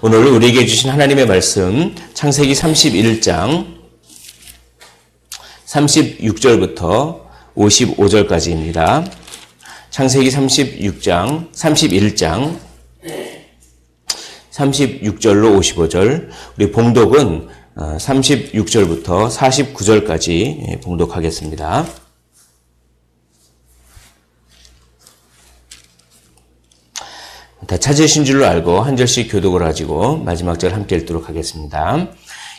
오늘 우리에게 주신 하나님의 말씀 창세기 31장 36절부터 55절까지입니다. 창세기 31장 36절로 55절, 우리 봉독은 36절부터 49절까지 봉독하겠습니다. 다 찾으신 줄로 알고 한 절씩 교독을 하시고 마지막 절 함께 읽도록 하겠습니다.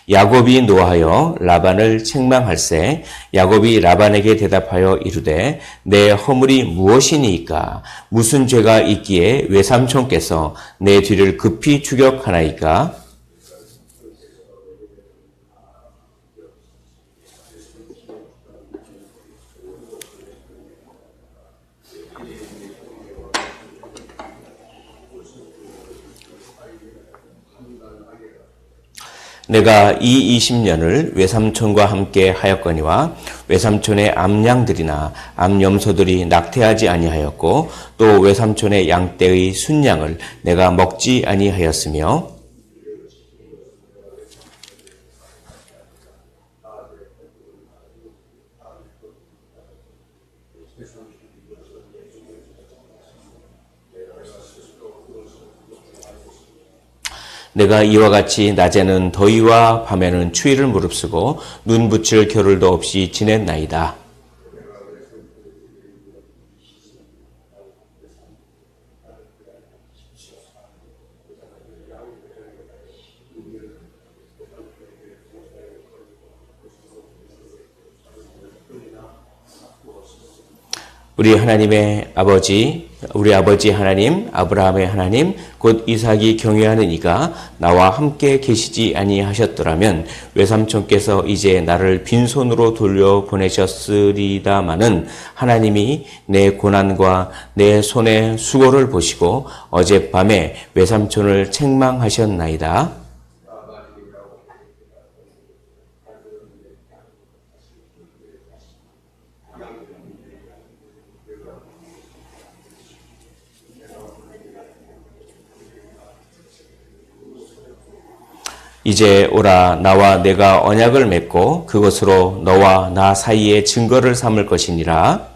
야곱이 노하여 라반을 책망할세 야곱이 라반에게 대답하여 이르되 내 허물이 무엇이니이까 무슨 죄가 있기에 외삼촌께서 내 뒤를 급히 추격하나이까. 내가 이 20년을 외삼촌과 함께 하였거니와 외삼촌의 암양들이나 암염소들이 낙태하지 아니하였고 또 외삼촌의 양떼의 순양을 내가 먹지 아니하였으며 내가 이와 같이 낮에는 더위와 밤에는 추위를 무릅쓰고 눈 붙일 겨를도 없이 지냈나이다. 우리 아버지 하나님, 아브라함의 하나님, 곧 이삭이 경외하는 이가 나와 함께 계시지 아니하셨더라면 외삼촌께서 이제 나를 빈손으로 돌려보내셨으리다마는 하나님이 내 고난과 내 손의 수고를 보시고 어젯밤에 외삼촌을 책망하셨나이다. 이제 오라 나와 내가 언약을 맺고 그것으로 너와 나 사이에 증거를 삼을 것이니라.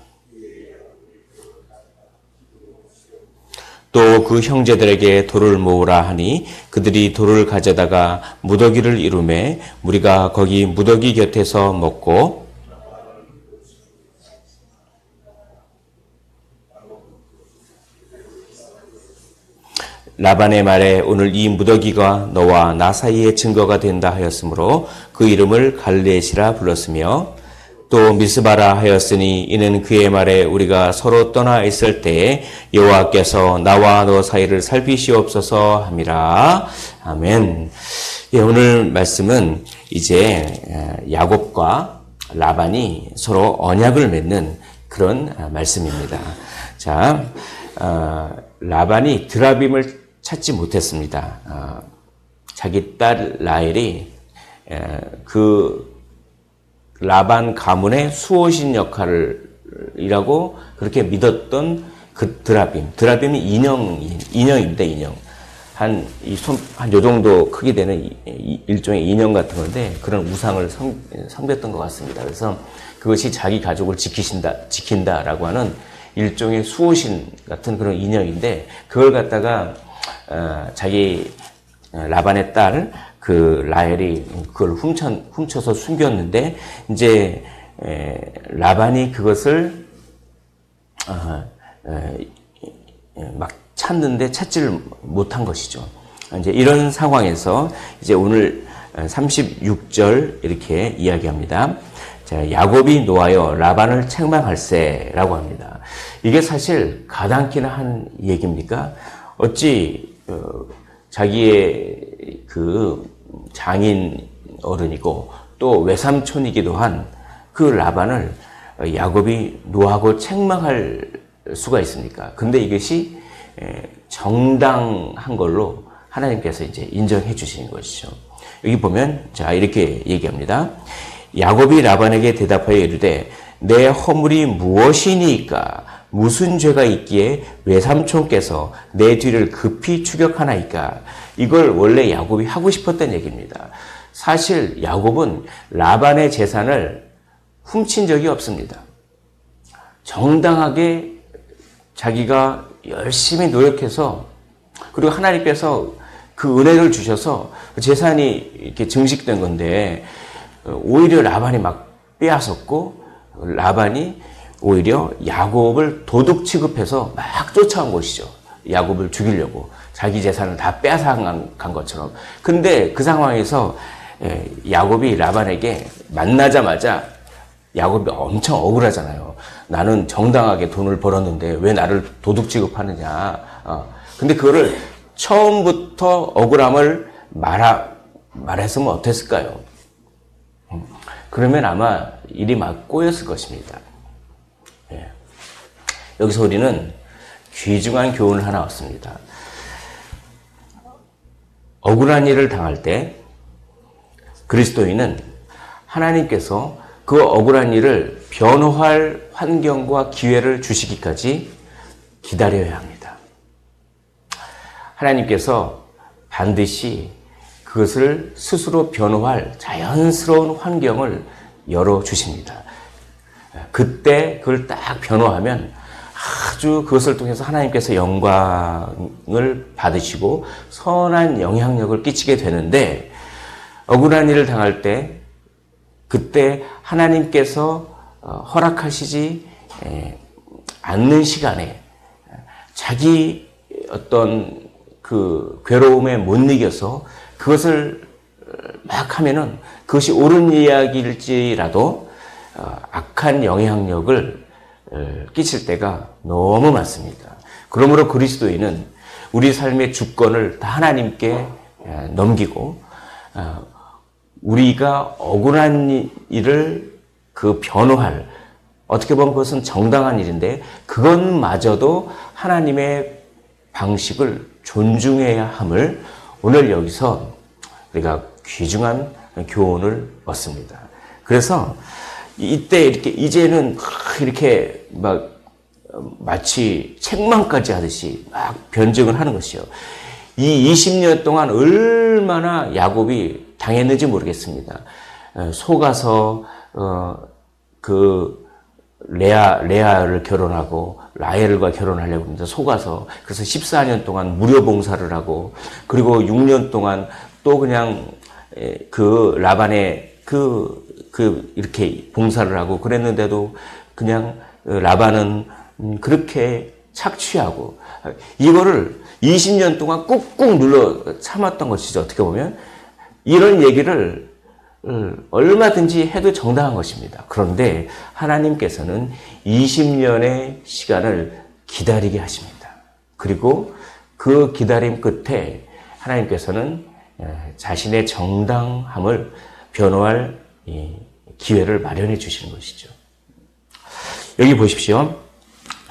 또 그 형제들에게 돌을 모으라 하니 그들이 돌을 가져다가 무더기를 이루매 우리가 거기 무더기 곁에서 먹고 라반의 말에 오늘 이 무더기가 너와 나 사이의 증거가 된다 하였으므로 그 이름을 갈레시라 불렀으며 또 미스바라 하였으니 이는 그의 말에 우리가 서로 떠나 있을 때에 여호와께서 나와 너 사이를 살피시옵소서 함이라. 아멘. 예, 오늘 말씀은 이제 야곱과 라반이 서로 언약을 맺는 그런 말씀입니다. 자, 라반이 드라빔을 찾지 못했습니다. 자기 딸 라헬이 그 라반 가문의 수호신 역할이라고 그렇게 믿었던 그 드라빔이 인형입니다. 인형. 한 요 정도 크기 되는 일종의 인형 같은 건데 그런 우상을 섬겼던 것 같습니다. 그래서 그것이 자기 가족을 지킨다라고 하는 일종의 수호신 같은 그런 인형인데 그걸 갖다가 자기 라반의 딸 그 라헬이 그걸 훔쳐서 숨겼는데 이제 라반이 그것을 막 찾는데 찾지를 못한 것이죠. 이제 이런 상황에서 이제 오늘 36절 이렇게 이야기합니다. 자, 야곱이 노하여 라반을 책망할세라고 합니다. 이게 사실 가당키나 한 얘기입니까? 어찌 자기의 그 장인 어른이고 또 외삼촌이기도 한 그 라반을 야곱이 노하고 책망할 수가 있습니까? 근데 이것이 정당한 걸로 하나님께서 이제 인정해 주시는 것이죠. 여기 보면 자 이렇게 얘기합니다. 야곱이 라반에게 대답하여 이르되 내 허물이 무엇이니까 무슨 죄가 있기에 외삼촌께서 내 뒤를 급히 추격하나이까. 이걸 원래 야곱이 하고 싶었던 얘기입니다. 사실 야곱은 라반의 재산을 훔친 적이 없습니다. 정당하게 자기가 열심히 노력해서, 그리고 하나님께서 그 은혜를 주셔서 재산이 이렇게 증식된 건데, 오히려 라반이 막 빼앗았고, 라반이 오히려 야곱을 도둑 취급해서 막 쫓아온 것이죠. 야곱을 죽이려고. 자기 재산을 다 빼앗아간 것처럼. 근데 그 상황에서 야곱이 라반에게 만나자마자 야곱이 엄청 억울하잖아요. 나는 정당하게 돈을 벌었는데 왜 나를 도둑 취급하느냐. 근데 그거를 처음부터 억울함을 말했으면 어땠을까요? 그러면 아마 일이 막 꼬였을 것입니다. 여기서 우리는 귀중한 교훈을 하나 얻습니다. 억울한 일을 당할 때 그리스도인은 하나님께서 그 억울한 일을 변호할 환경과 기회를 주시기까지 기다려야 합니다. 하나님께서 반드시 그것을 스스로 변호할 자연스러운 환경을 열어주십니다. 그때 그걸 딱 변호하면 아주 그것을 통해서 하나님께서 영광을 받으시고 선한 영향력을 끼치게 되는데, 억울한 일을 당할 때 그때 하나님께서 허락하시지 않는 시간에 자기 어떤 그 괴로움에 못 이겨서 그것을 막 하면은 그것이 옳은 이야기일지라도 악한 영향력을 끼칠 때가 너무 많습니다. 그러므로 그리스도인은 우리 삶의 주권을 다 하나님께 넘기고, 우리가 억울한 일을 그 변호할, 어떻게 보면 그것은 정당한 일인데 그것마저도 하나님의 방식을 존중해야 함을 오늘 여기서 우리가 귀중한 교훈을 얻습니다. 그래서 이때 이제는 이렇게 마치 책망까지 하듯이 막 변증을 하는 것이요. 이 20년 동안 얼마나 야곱이 당했는지 모르겠습니다. 속아서 그 레아를 결혼하고 라헬과 결혼하려고 했는데 속아서, 그래서 14년 동안 무료 봉사를 하고, 그리고 6년 동안 또 그냥 그 라반의 이렇게 봉사를 하고 그랬는데도 그냥 라반은 그렇게 착취하고, 이거를 20년 동안 꾹꾹 눌러 참았던 것이죠. 어떻게 보면 이런 얘기를 얼마든지 해도 정당한 것입니다. 그런데 하나님께서는 20년의 시간을 기다리게 하십니다. 그리고 그 기다림 끝에 하나님께서는 자신의 정당함을 변호할 기회를 마련해 주시는 것이죠. 여기 보십시오.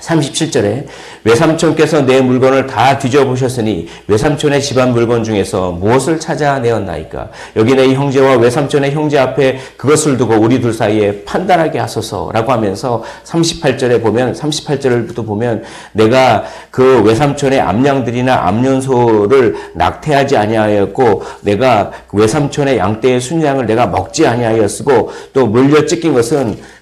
37절에 외삼촌께서 내 물건을 다 뒤져보셨으니 외삼촌의 집안 물건 중에서 무엇을 찾아내었나이까? 여기 내 형제와 외삼촌의 형제 앞에 그것을 두고 우리 둘 사이에 판단하게 하소서라고 하면서 38절을 보면 내가 그 외삼촌의 암양들이나 암연소를 낙태하지 아니하였고 내가 외삼촌의 양떼의 순양을 내가 먹지 아니하였고 또 물려 찢긴 것은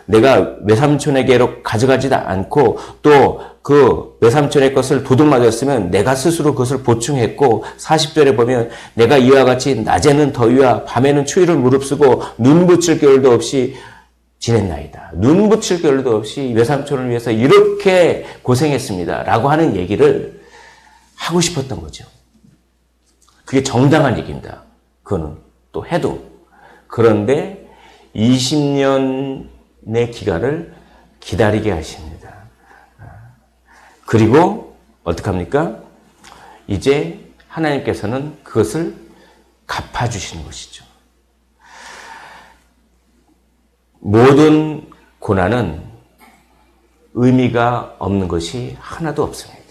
내가 외삼촌에게로 가져가지도 않고 또 그 외삼촌의 것을 도둑 맞았으면 내가 스스로 그것을 보충했고 40절에 보면 내가 이와 같이 낮에는 더위와 밤에는 추위를 무릅쓰고 눈 붙일 겨울도 없이 지냈나이다. 눈 붙일 겨울도 없이 외삼촌을 위해서 이렇게 고생했습니다. 라고 하는 얘기를 하고 싶었던 거죠. 그게 정당한 얘기입니다. 그거는 또 해도. 그런데 20년의 기간을 기다리게 하십니다. 그리고 어떡합니까? 이제 하나님께서는 그것을 갚아주시는 것이죠. 모든 고난은 의미가 없는 것이 하나도 없습니다.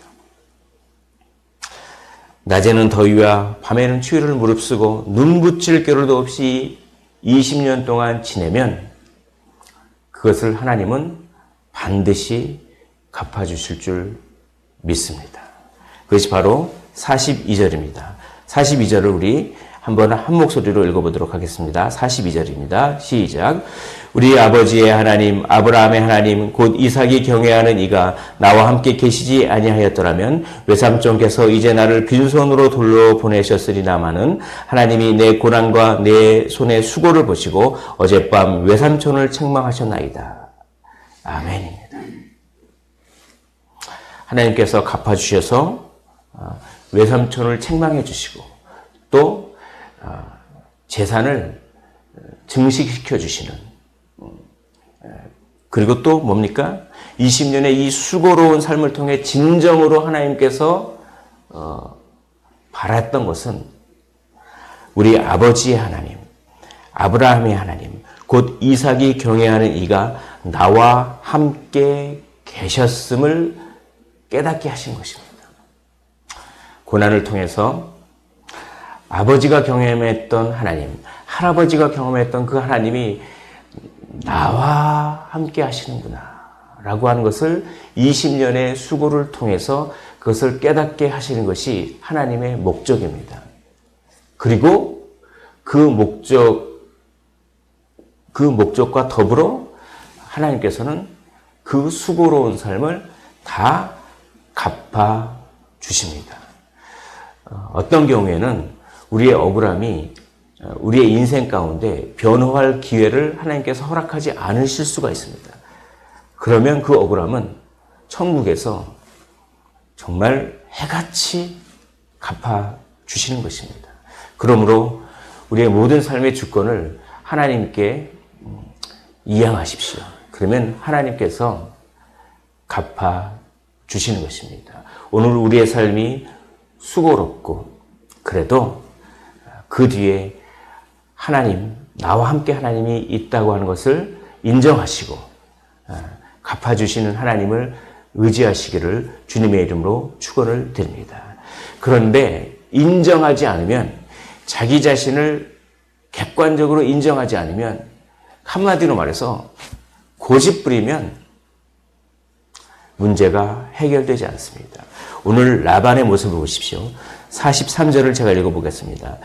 낮에는 더위와 밤에는 추위를 무릅쓰고 눈 붙일 겨를도 없이 20년 동안 지내면 그것을 하나님은 반드시 갚아주실 줄 믿습니다. 그것이 바로 42절입니다. 42절을 우리 한번 한 목소리로 읽어보도록 하겠습니다. 42절입니다. 시작. 우리 아버지의 하나님 아브라함의 하나님 곧 이삭이 경외하는 이가 나와 함께 계시지 아니하였더라면 외삼촌께서 이제 나를 빈손으로 돌로 보내셨으리나마는 하나님이 내 고난과 내 손의 수고를 보시고 어젯밤 외삼촌을 책망하셨나이다. 아멘입니다. 하나님께서 갚아주셔서 외삼촌을 책망해 주시고 또 재산을 증식시켜 주시는, 그리고 또 뭡니까? 20년의 이 수고로운 삶을 통해 진정으로 하나님께서 바랐던 것은 우리 아버지의 하나님, 아브라함의 하나님, 곧 이삭이 경외하는 이가 나와 함께 계셨음을 깨닫게 하신 것입니다. 고난을 통해서 아버지가 경험했던 하나님, 할아버지가 경험했던 그 하나님이 나와 함께 하시는구나 라고 하는 것을 20년의 수고를 통해서 그것을 깨닫게 하시는 것이 하나님의 목적입니다. 그리고 그 목적과 더불어 하나님께서는 그 수고로운 삶을 다 갚아 주십니다. 어떤 경우에는 우리의 억울함이 우리의 인생 가운데 변화할 기회를 하나님께서 허락하지 않으실 수가 있습니다. 그러면 그 억울함은 천국에서 정말 해같이 갚아 주시는 것입니다. 그러므로 우리의 모든 삶의 주권을 하나님께 이양하십시오. 그러면 하나님께서 갚아 주시는 것입니다. 오늘 우리의 삶이 수고롭고 그래도 그 뒤에 하나님, 나와 함께 하나님이 있다고 하는 것을 인정하시고 갚아주시는 하나님을 의지하시기를 주님의 이름으로 축원을 드립니다. 그런데 인정하지 않으면, 자기 자신을 객관적으로 인정하지 않으면, 한마디로 말해서 고집 부리면 문제가 해결되지 않습니다. 오늘 라반의 모습을 보십시오. 43절을 제가 읽어보겠습니다.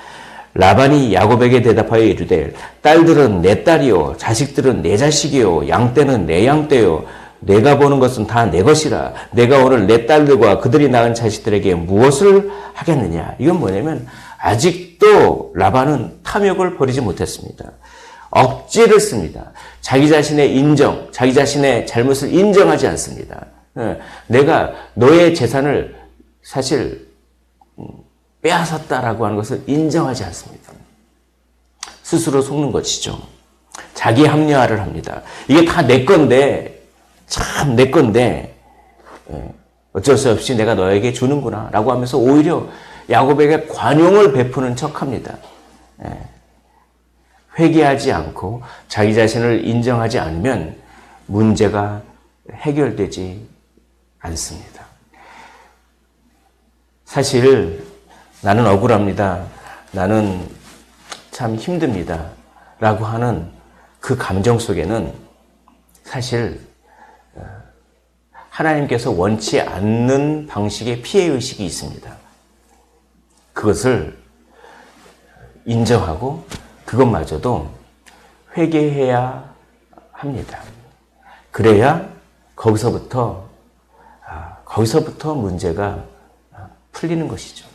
라반이 야곱에게 대답하여 이르되 딸들은 내 딸이요 자식들은 내 자식이요 양떼는 내 양떼요 내가 보는 것은 다 내 것이라. 내가 오늘 내 딸들과 그들이 낳은 자식들에게 무엇을 하겠느냐. 이건 뭐냐면 아직도 라반은 탐욕을 버리지 못했습니다. 억지를 씁니다. 자기 자신의 인정, 자기 자신의 잘못을 인정하지 않습니다. 내가 너의 재산을 사실 빼앗았다라고 하는 것을 인정하지 않습니다. 스스로 속는 것이죠. 자기 합리화를 합니다. 이게 다 내 건데, 참 내 건데 어쩔 수 없이 내가 너에게 주는구나 라고 하면서 오히려 야곱에게 관용을 베푸는 척합니다. 회개하지 않고 자기 자신을 인정하지 않으면 문제가 해결되지 않습니다. 사실 나는 억울합니다. 나는 참 힘듭니다. 라고 하는 그 감정 속에는 사실 하나님께서 원치 않는 방식의 피해의식이 있습니다. 그것을 인정하고 그것마저도 회개해야 합니다. 그래야 거기서부터 문제가 풀리는 것이죠.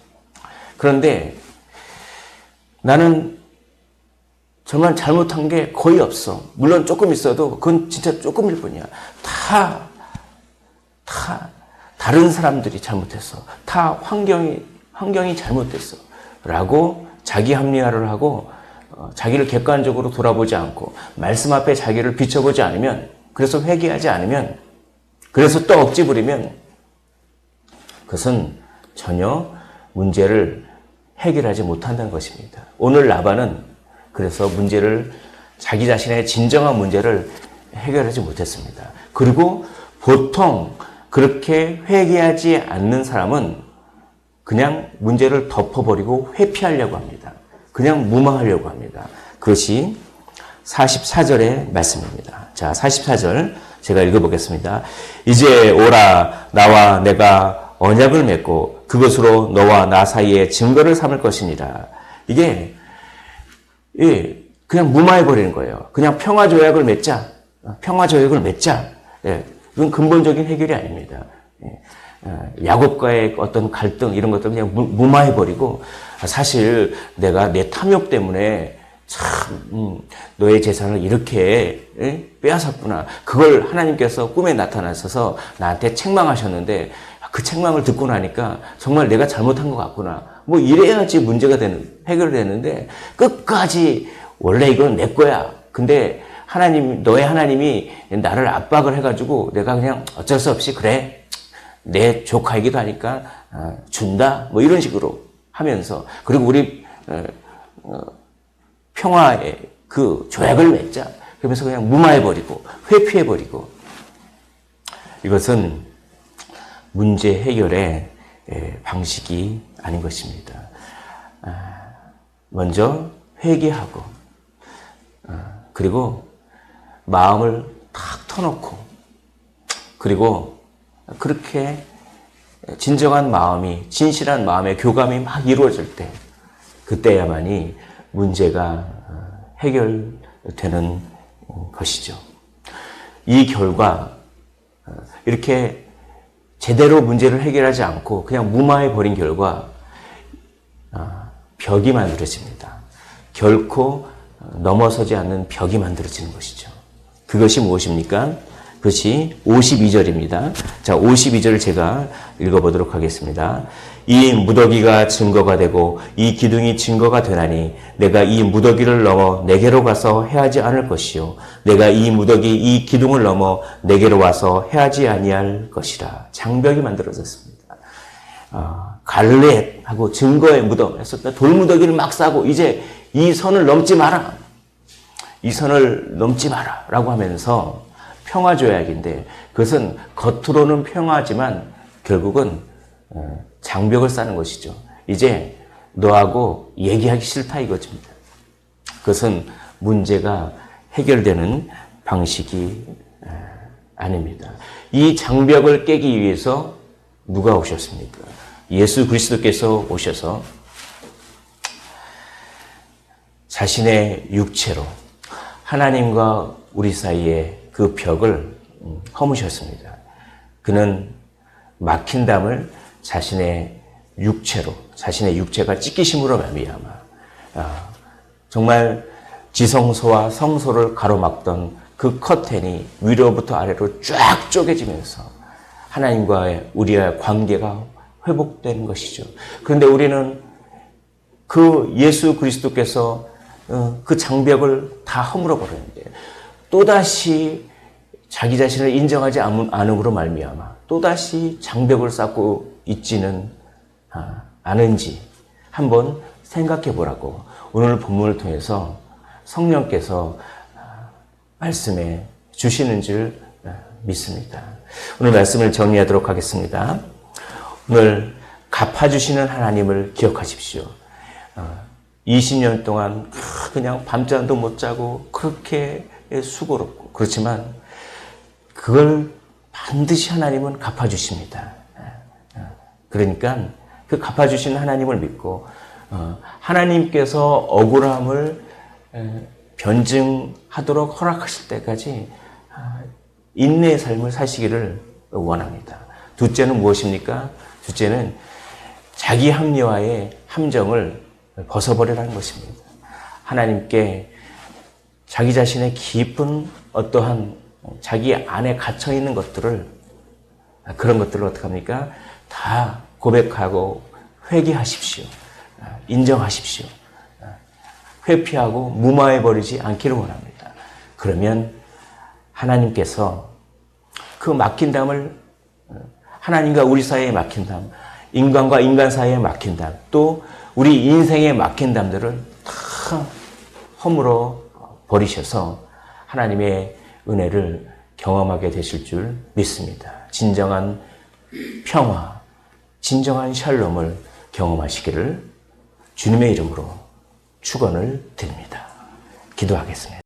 그런데 나는 정말 잘못한 게 거의 없어. 물론 조금 있어도 그건 진짜 조금일 뿐이야. 다 다른 사람들이 잘못했어. 다 환경이 잘못됐어. 라고 자기 합리화를 하고 자기를 객관적으로 돌아보지 않고 말씀 앞에 자기를 비춰보지 않으면, 그래서 회개하지 않으면, 그래서 또 억지 부리면 그것은 전혀 문제를 해결하지 못한다는 것입니다. 오늘 라반은 그래서 자기 자신의 진정한 문제를 해결하지 못했습니다. 그리고 보통 그렇게 회개하지 않는 사람은 그냥 문제를 덮어버리고 회피하려고 합니다. 그냥 무마하려고 합니다. 그것이 44절의 말씀입니다. 자, 44절 제가 읽어보겠습니다. 이제 오라, 나와 내가 언약을 맺고 그것으로 너와 나 사이에 증거를 삼을 것이니라. 이게 그냥 무마해버리는 거예요. 그냥 평화조약을 맺자. 평화조약을 맺자. 이건 근본적인 해결이 아닙니다. 야곱과의 어떤 갈등 이런 것들은 그냥 무마해버리고 사실 내가 내 탐욕 때문에 참 너의 재산을 이렇게 빼앗았구나. 그걸 하나님께서 꿈에 나타나셔서 나한테 책망하셨는데 그 책망을 듣고 나니까 정말 내가 잘못한 것 같구나. 뭐 이래야지 문제가 해결되는데 끝까지 원래 이건 내 거야. 근데 너의 하나님이 나를 압박을 해가지고 내가 그냥 어쩔 수 없이 그래. 내 조카이기도 하니까 준다. 뭐 이런 식으로 하면서 그리고 우리 평화의 그 조약을 맺자. 그러면서 그냥 무마해버리고 회피해버리고 이것은 문제 해결의 방식이 아닌 것입니다. 먼저 회개하고 그리고 마음을 탁 터놓고 그리고 그렇게 진정한 마음이 진실한 마음의 교감이 막 이루어질 때 그때야만이 문제가 해결되는 것이죠. 이 결과 이렇게 제대로 문제를 해결하지 않고 그냥 무마해버린 결과 벽이 만들어집니다. 결코 넘어서지 않는 벽이 만들어지는 것이죠. 그것이 무엇입니까? 그것이 52절입니다. 자, 52절을 제가 읽어보도록 하겠습니다. 이 무더기가 증거가 되고 이 기둥이 증거가 되나니 내가 이 무더기를 넘어 내게로 가서 해하지 않을 것이요 내가 이 무더기 이 기둥을 넘어 내게로 와서 해하지 아니할 것이라. 장벽이 만들어졌습니다. 갈렙하고 증거의 무덤에서 돌무더기를 막 싸고 이제 이 선을 넘지 마라. 이 선을 넘지 마라 라고 하면서 평화조약인데 그것은 겉으로는 평화지만 결국은 장벽을 쌓는 것이죠. 이제 너하고 얘기하기 싫다 이것입니다. 그것은 문제가 해결되는 방식이 아닙니다. 이 장벽을 깨기 위해서 누가 오셨습니까? 예수 그리스도께서 오셔서 자신의 육체로 하나님과 우리 사이에 그 벽을 허무셨습니다. 그는 막힌 담을 자신의 육체가 찢기심으로 말미암아 정말 지성소와 성소를 가로막던 그 커튼이 위로부터 아래로 쫙 쪼개지면서 하나님과의 우리의 관계가 회복되는 것이죠. 그런데 우리는 그 예수 그리스도께서 그 장벽을 다 허물어 버렸는데 또다시 자기 자신을 인정하지 않음으로 말미암아 또다시 장벽을 쌓고 있지는 않은지 한번 생각해 보라고 오늘 본문을 통해서 성령께서 말씀해 주시는 줄 믿습니다. 오늘 말씀을 정리하도록 하겠습니다. 오늘 갚아주시는 하나님을 기억하십시오. 20년 동안 그냥 밤잠도 못 자고 그렇게 수고롭고 그렇지만 그걸 반드시 하나님은 갚아주십니다. 그러니까 그 갚아주신 하나님을 믿고 하나님께서 억울함을 변증하도록 허락하실 때까지 인내의 삶을 사시기를 원합니다. 둘째는 무엇입니까? 둘째는 자기 합리화의 함정을 벗어버리라는 것입니다. 하나님께 자기 자신의 깊은 어떠한 자기 안에 갇혀있는 것들을 그런 것들을 어떻게 합니까? 다 고백하고 회개하십시오. 인정하십시오. 회피하고 무마해버리지 않기를 원합니다. 그러면 하나님께서 그 막힌 담을 하나님과 우리 사이에 막힌 담, 인간과 인간 사이에 막힌 담, 또 우리 인생에 막힌 담들을 다 허물어 버리셔서 하나님의 은혜를 경험하게 되실 줄 믿습니다. 진정한 평화, 진정한 샬롬을 경험하시기를 주님의 이름으로 축원을 드립니다. 기도하겠습니다.